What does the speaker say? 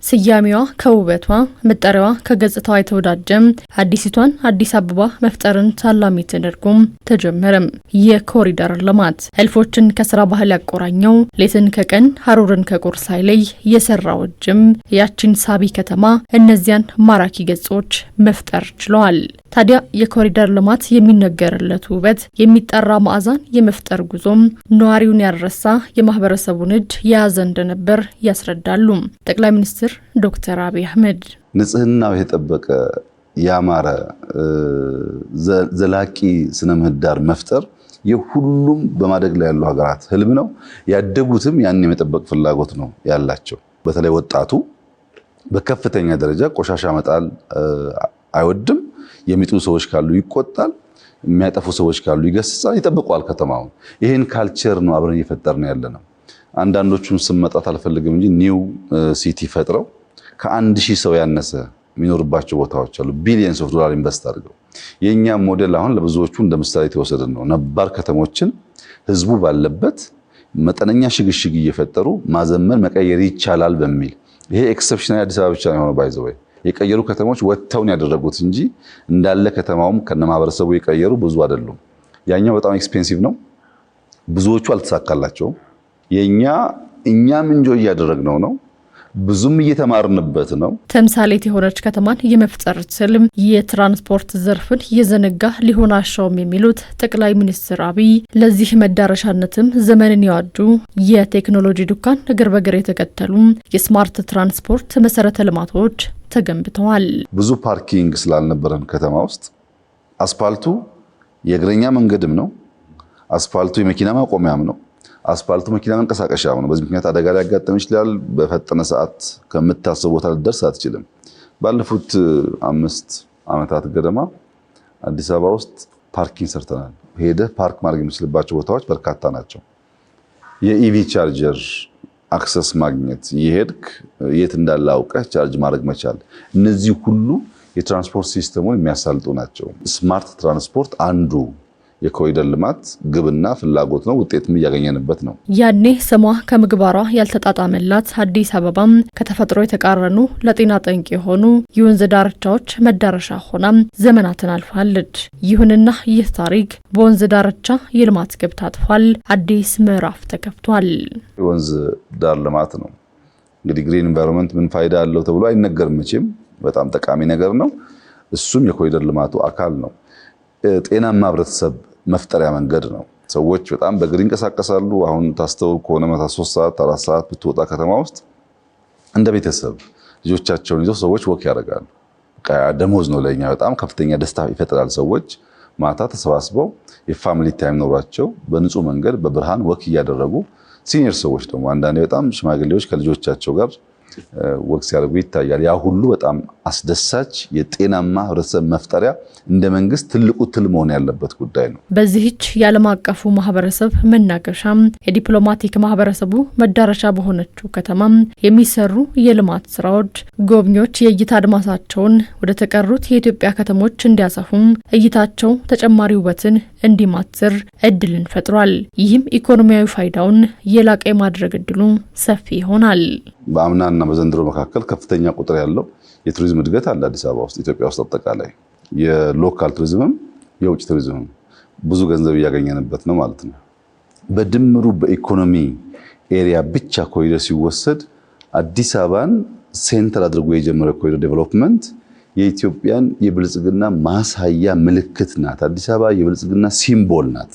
ስያሜዋ ከውበቷ መጠሪያዋ ከገጽታዋ የተወዳጀም አዲሲቷን አዲስ አበባ መፍጠርን ታላሚ ተደርጎም ተጀመረም። የኮሪደር ልማት እልፎችን ከስራ ባህል ያቆራኘው ሌትን ከቀን ሀሩርን ከቁርስ ሳይለይ የሰራው እጅም ያቺን ሳቢ ከተማ እነዚያን ማራኪ ገጾች መፍጠር ችለዋል። ታዲያ የኮሪደር ልማት የሚነገርለት ውበት የሚጠራ ማዕዛን የመፍጠር ጉዞም ነዋሪውን ያረሳ የማህበረሰቡን እጅ የያዘ እንደነበር ያስረዳሉ ጠቅላይ ሚኒስትር ዶክተር አብይ አህመድ። ንጽህናው የተጠበቀ ያማረ ዘላቂ ስነ ምህዳር መፍጠር የሁሉም በማደግ ላይ ያሉ ሀገራት ህልም ነው። ያደጉትም ያን የመጠበቅ ፍላጎት ነው ያላቸው። በተለይ ወጣቱ በከፍተኛ ደረጃ ቆሻሻ መጣል አይወድም። የሚጥሉ ሰዎች ካሉ ይቆጣል፣ የሚያጠፉ ሰዎች ካሉ ይገስጻል፣ ይጠብቀዋል ከተማውን። ይሄን ካልቸር ነው አብረን እየፈጠርን ያለነው። አንዳንዶቹን ስም መጣት አልፈልግም እንጂ ኒው ሲቲ ፈጥረው ከ1000 ሰው ያነሰ የሚኖርባቸው ቦታዎች አሉ። ቢሊየንስ ኦፍ ዶላር ኢንቨስት አድርገው የኛ ሞዴል አሁን ለብዙዎቹ እንደ ምሳሌ የተወሰደ ነው። ነባር ከተሞችን ህዝቡ ባለበት መጠነኛ ሽግሽግ እየፈጠሩ ማዘመን መቀየር ይቻላል በሚል ይሄ ኤክሰፕሽናል አዲስ አበባ ብቻ ነው የሆነው። ባይዘው የቀየሩ ከተሞች ወጥተውን ያደረጉት እንጂ እንዳለ ከተማውም ከነማህበረሰቡ የቀየሩ ብዙ አይደሉም። ያኛው በጣም ኤክስፔንሲቭ ነው፣ ብዙዎቹ አልተሳካላቸውም። እኛም እንጆ እያደረግነው ነው፣ ብዙም እየተማርንበት ነው። ተምሳሌት የሆነች ከተማን የመፍጠር ትልም የትራንስፖርት ዘርፍን የዘነጋ ሊሆን አሻውም የሚሉት ጠቅላይ ሚኒስትር አብይ ለዚህ መዳረሻነትም ዘመንን ያዋጁ የቴክኖሎጂ ዱካን እግር በእግር የተከተሉ የስማርት ትራንስፖርት መሰረተ ልማቶች ተገንብተዋል። ብዙ ፓርኪንግ ስላልነበረን ከተማ ውስጥ አስፋልቱ የእግረኛ መንገድም ነው፣ አስፋልቱ የመኪና ማቆሚያም ነው፣ አስፋልቱ መኪና መንቀሳቀሻም ነው። በዚህ ምክንያት አደጋ ሊያጋጥም ይችላል። በፈጠነ ሰዓት ከምታስበው ቦታ ልደርስ አትችልም። ባለፉት 5 ዓመታት ገደማ አዲስ አበባ ውስጥ ፓርኪንግ ሰርተናል። ሄደህ ፓርክ ማድረግ የምችልባቸው ቦታዎች በርካታ ናቸው። የኢቪ ቻርጀር አክሰስ ማግኘት፣ የሄድክ የት እንዳለ አውቀህ ቻርጅ ማድረግ መቻል፣ እነዚህ ሁሉ የትራንስፖርት ሲስተሙን የሚያሳልጡ ናቸው። ስማርት ትራንስፖርት አንዱ የኮሪደር ልማት ግብና ፍላጎት ነው። ውጤትም እያገኘንበት ነው። ያኔ ስሟ ከምግባሯ ያልተጣጣመላት አዲስ አበባም ከተፈጥሮ የተቃረኑ ለጤና ጠንቅ የሆኑ የወንዝ ዳርቻዎች መዳረሻ ሆና ዘመናትን አልፋለች። ይሁንና ይህ ታሪክ በወንዝ ዳርቻ የልማት ግብ ታጥፏል። አዲስ ምዕራፍ ተከፍቷል። የወንዝ ዳር ልማት ነው እንግዲህ ግሪን ኢንቫይሮንመንት ምን ፋይዳ አለው ተብሎ አይነገርም መቼም። በጣም ጠቃሚ ነገር ነው። እሱም የኮሪደር ልማቱ አካል ነው። ጤናማ ህብረተሰብ መፍጠሪያ መንገድ ነው። ሰዎች በጣም በእግር ይንቀሳቀሳሉ። አሁን ታስተውል ከሆነ 3 ሰዓት 4 ሰዓት ብትወጣ ከተማ ውስጥ እንደ ቤተሰብ ልጆቻቸውን ይዘው ሰዎች ወክ ያደርጋሉ። ደሞዝ ነው ለኛ፣ በጣም ከፍተኛ ደስታ ይፈጥራል። ሰዎች ማታ ተሰባስበው የፋሚሊ ታይም ኖሯቸው በንጹህ መንገድ በብርሃን ወክ እያደረጉ፣ ሲኒየር ሰዎች ደግሞ አንዳንዴ በጣም ሽማግሌዎች ከልጆቻቸው ጋር ወክ ሲያደርጉ ይታያል። ያ ሁሉ በጣም አስደሳች የጤናማ ህብረተሰብ መፍጠሪያ እንደ መንግስት ትልቁ ትል መሆን ያለበት ጉዳይ ነው። በዚህች የዓለም አቀፉ ማህበረሰብ መናገሻም የዲፕሎማቲክ ማህበረሰቡ መዳረሻ በሆነችው ከተማ የሚሰሩ የልማት ስራዎች ጎብኚዎች የእይታ አድማሳቸውን ወደ ተቀሩት የኢትዮጵያ ከተሞች እንዲያሰፉም እይታቸው ተጨማሪ ውበትን እንዲማትር እድልን ፈጥሯል። ይህም ኢኮኖሚያዊ ፋይዳውን የላቀ የማድረግ እድሉ ሰፊ ይሆናል። በአምናና በዘንድሮ መካከል ከፍተኛ ቁጥር ያለው የቱሪዝም እድገት አለ አዲስ አበባ ውስጥ። ኢትዮጵያ ውስጥ አጠቃላይ የሎካል ቱሪዝምም የውጭ ቱሪዝምም ብዙ ገንዘብ እያገኘንበት ነው ማለት ነው። በድምሩ በኢኮኖሚ ኤሪያ ብቻ ኮሪደር ሲወሰድ አዲስ አበባን ሴንተር አድርጎ የጀመረው ኮሪደር ዴቨሎፕመንት የኢትዮጵያን የብልጽግና ማሳያ ምልክት ናት። አዲስ አበባ የብልጽግና ሲምቦል ናት።